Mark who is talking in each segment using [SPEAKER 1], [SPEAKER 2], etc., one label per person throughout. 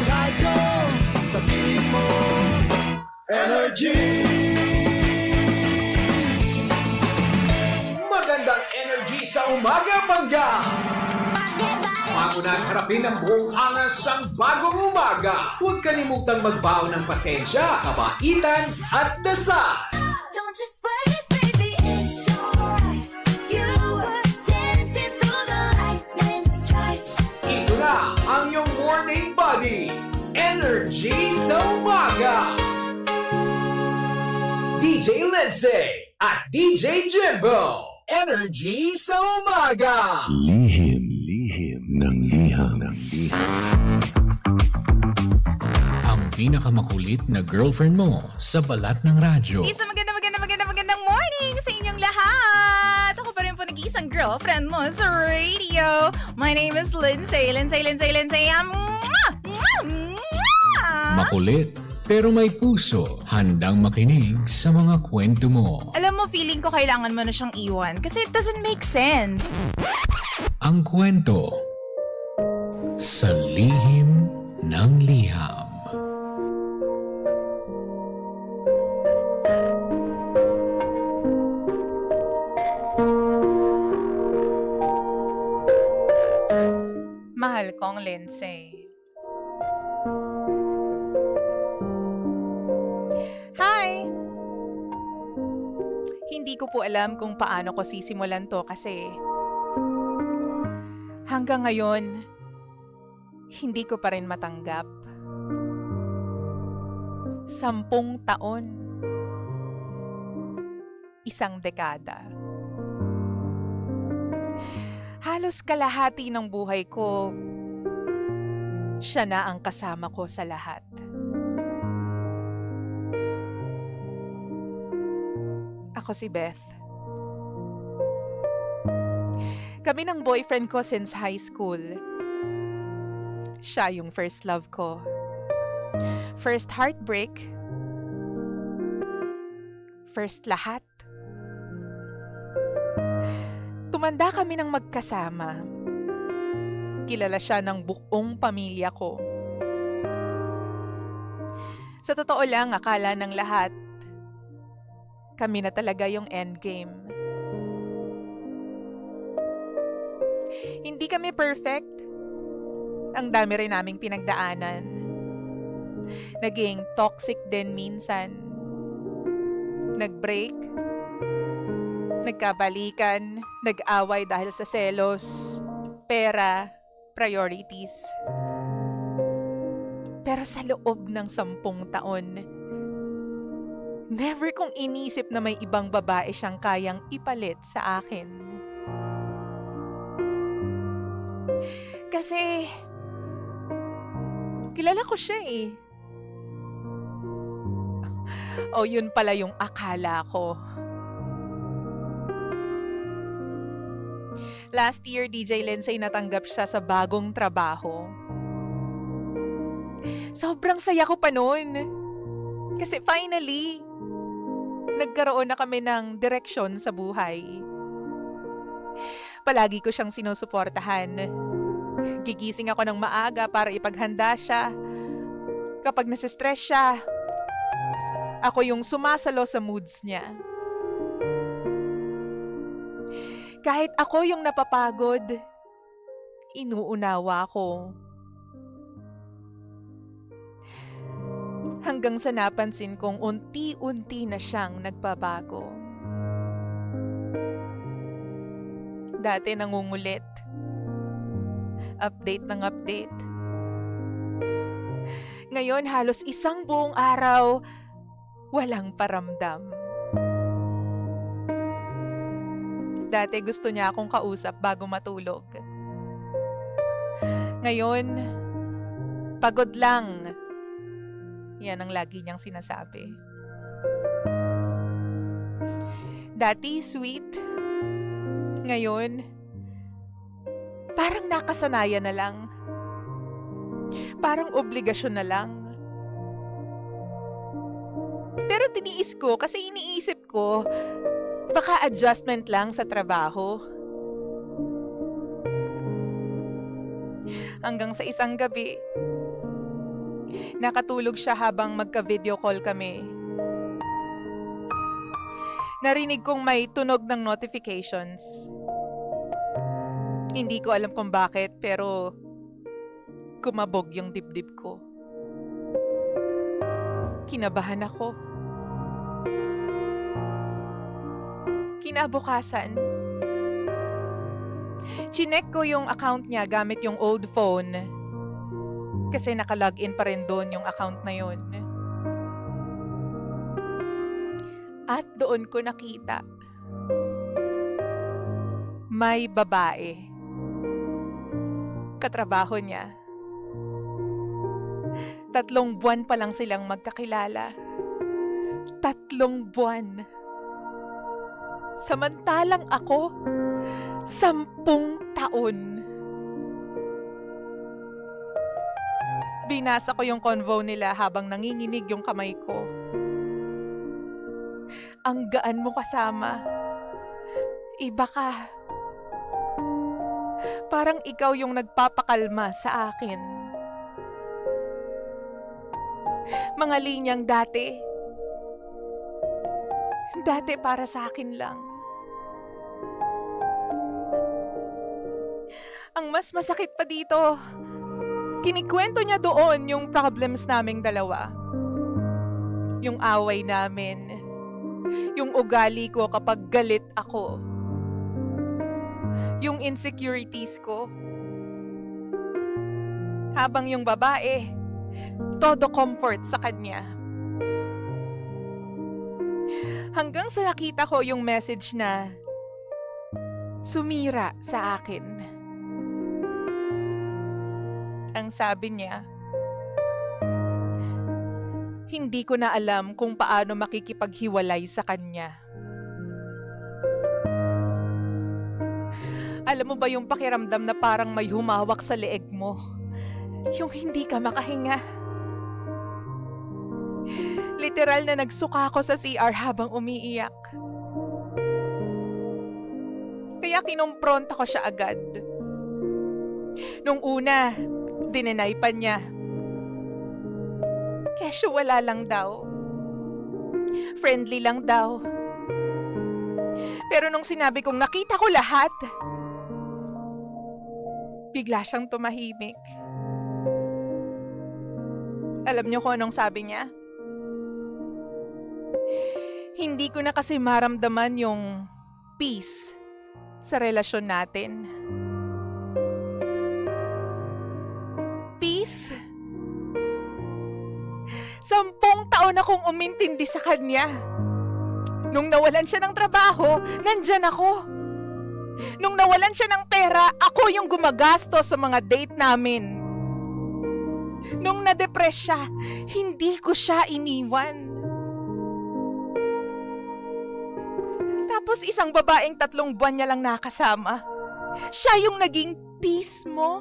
[SPEAKER 1] radyo, sabihin mo, Energy!
[SPEAKER 2] Magandang energy sa umaga, Bangga! Bago na harapin ang buong angas ang bagong umaga, huwag kalimutang magbaon ng pasensya, kabaitan at dasal.
[SPEAKER 3] Don't you sweat it, baby, it's alright. You were dancing through the lightning strikes.
[SPEAKER 2] Ito na ang iyong morning body, Energy sa umaga! DJ Lindsay at DJ Jimbo, Energy sa umaga!
[SPEAKER 1] Lihim ng liham.
[SPEAKER 4] Ang pinakamakulit na girlfriend mo sa balat ng radyo.
[SPEAKER 5] Isang magandang morning sa inyong lahat! Ako pa rin po nag-iisang girlfriend mo sa radio. My name is Lindsay.
[SPEAKER 4] Makulit pero may puso, handang makinig sa mga kwento mo.
[SPEAKER 5] Alam mo, feeling ko kailangan mo na siyang iwan kasi it doesn't make sense.
[SPEAKER 4] Ang kwento sa lihim ng liham.
[SPEAKER 5] Mahal kong Lindsay. Hi! Hindi ko po alam kung paano ko sisimulan to kasi hanggang ngayon, hindi ko pa rin matanggap. 10 taon. 1 dekada. Halos kalahati ng buhay ko, siya na ang kasama ko sa lahat. Ako si Beth. Kami ng boyfriend ko since high school. Siya yung first love ko. First heartbreak. First lahat. Tumanda kami ng magkasama. Kilala siya ng buong pamilya ko. Sa totoo lang, akala ng lahat, kami na talaga yung endgame. Hindi kami perfect. Ang dami rin naming pinagdaanan. Naging toxic din minsan. Nag-break. Nagkabalikan. Nag-away dahil sa selos. Pera. Priorities. Pero sa loob ng 10 taon, never kong inisip na may ibang babae siyang kayang ipalit sa akin. Kasi, kilala ko siya eh. O yun pala yung akala ko. Last year, DJ Lindsay, natanggap siya sa bagong trabaho. Sobrang saya ko pa noon. Kasi finally, nagkaroon na kami ng direksyon sa buhay. Palagi ko siyang sinusuportahan. Gigising ako ng maaga para ipaghanda siya. Kapag nasistress siya, ako yung sumasalo sa moods niya. Kahit ako yung napapagod, inuunawa ko. Hanggang sa napansin kong unti-unti na siyang nagbabago. Dati nangungulit. Update ng update. Ngayon halos 1 buong araw, walang paramdam. Dati gusto niya akong kausap bago matulog. Ngayon, pagod lang. Yan ang lagi niyang sinasabi. Dati sweet. Ngayon, parang nakasanayan na lang. Parang obligasyon na lang. Pero tiniis ko kasi iniisip ko, baka adjustment lang sa trabaho. Hanggang sa isang gabi, Nakatulog siya habang magka-video call kami. Narinig kong may tunog ng notifications. Hindi ko alam kung bakit, pero kumabog yung dibdib ko. Kinabahan ako. Kinabukasan, chinek ko yung account niya gamit yung old phone kasi nakalogin pa rin doon yung account na yun. At doon ko nakita may babae. Katrabaho niya. 3 buwan pa lang silang magkakilala. 3 buwan. Samantalang ako, 10 taon. Binasa ko yung convo nila habang nanginginig yung kamay ko. Ang gaan mo kasama. Iba ka. Parang ikaw yung nagpapakalma sa akin. Mga linyang dati para sa akin lang. Ang mas masakit pa dito, kinikwento niya doon yung problems naming dalawa. Yung away namin. Yung ugali ko kapag galit ako. Yung insecurities ko. Habang yung babae, todo comfort sa kanya. Hanggang sa nakita ko yung message na sumira sa akin. Ang sabi niya, hindi ko na alam kung paano makikipaghiwalay sa kanya. Alam mo ba yung pakiramdam na parang may humawak sa leeg mo? Yung hindi ka makahinga. Literal na nagsuka ako sa CR habang umiiyak. Kaya kinumpronta ko siya agad. Nung una, dinenay pa niya. Kesyo wala lang daw. Friendly lang daw. Pero nung sinabi kong nakita ko lahat, bigla siyang tumahimik. Alam niyo kung anong sabi niya? Hindi ko na kasi maramdaman yung peace sa relasyon natin. Peace? 10 taon akong umintindi sa kanya. Nung nawalan siya ng trabaho, nandyan ako. Nung nawalan siya ng pera, ako yung gumagasto sa mga date namin. Nung na-depress siya, hindi ko siya iniwan. Tapos isang babaeng 3 buwan niya lang nakasama. Siya yung naging peace mo.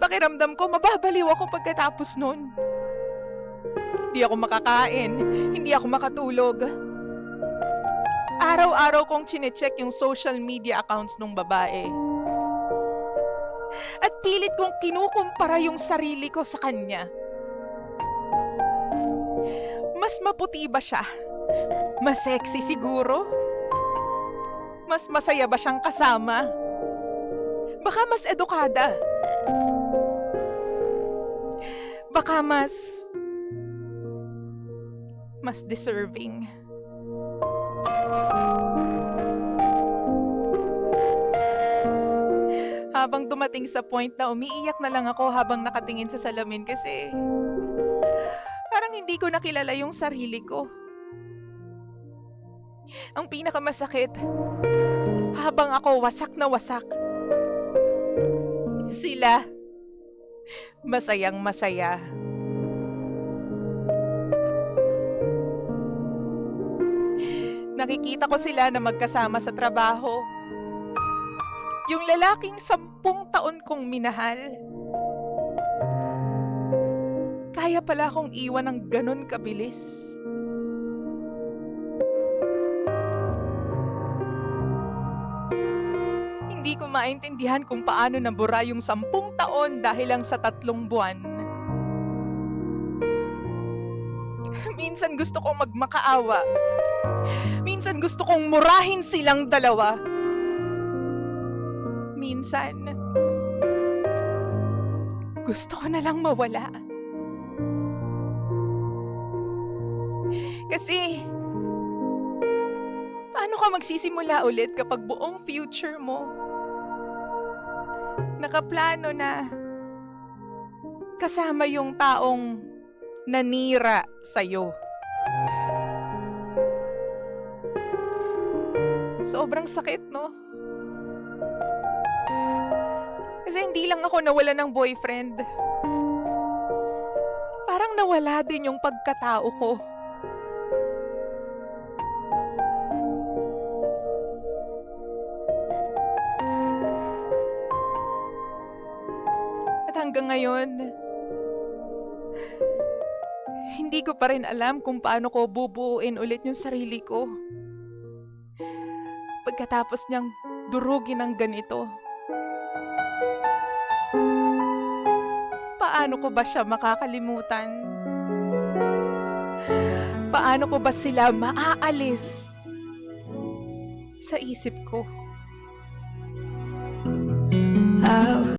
[SPEAKER 5] Pakiramdam ko, mababaliw ako pagkatapos nun. Hindi ako makakain, hindi ako makatulog. Araw-araw kong chinecheck yung social media accounts ng babae. At pilit kong kinukumpara yung sarili ko sa kanya. Mas maputi ba siya? Mas sexy siguro? Mas masaya ba siyang kasama? Baka mas edukada. Baka mas deserving. Habang dumating sa point na umiiyak na lang ako habang nakatingin sa salamin kasi parang hindi ko nakilala yung sarili ko. Ang pinakamasakit, habang ako wasak na wasak, sila masayang masaya. Nakikita ko sila na magkasama sa trabaho. Yung lalaking 10 taon kong minahal. Kaya pala akong iwan ng ganon kabilis. Hindi ko maintindihan kung paano nabura yung 10 taon dahil lang sa 3 buwan. Minsan gusto kong magmakaawa. Minsan gusto kong murahin silang dalawa. Minsan, gusto ko na lang mawala. Kasi, paano ka magsisimula ulit kapag buong future mo nakaplano na kasama yung taong nanira sa'yo? Sobrang sakit, no? Kasi hindi lang ako nawala ng boyfriend. Parang nawala din yung pagkatao ko. At hanggang ngayon, hindi ko pa rin alam kung paano ko bubuuin ulit yung sarili ko. Pagkatapos niyang durugin ng ganito. Paano ko ba siya makakalimutan? Paano ko ba sila maaalis sa isip ko?
[SPEAKER 3] How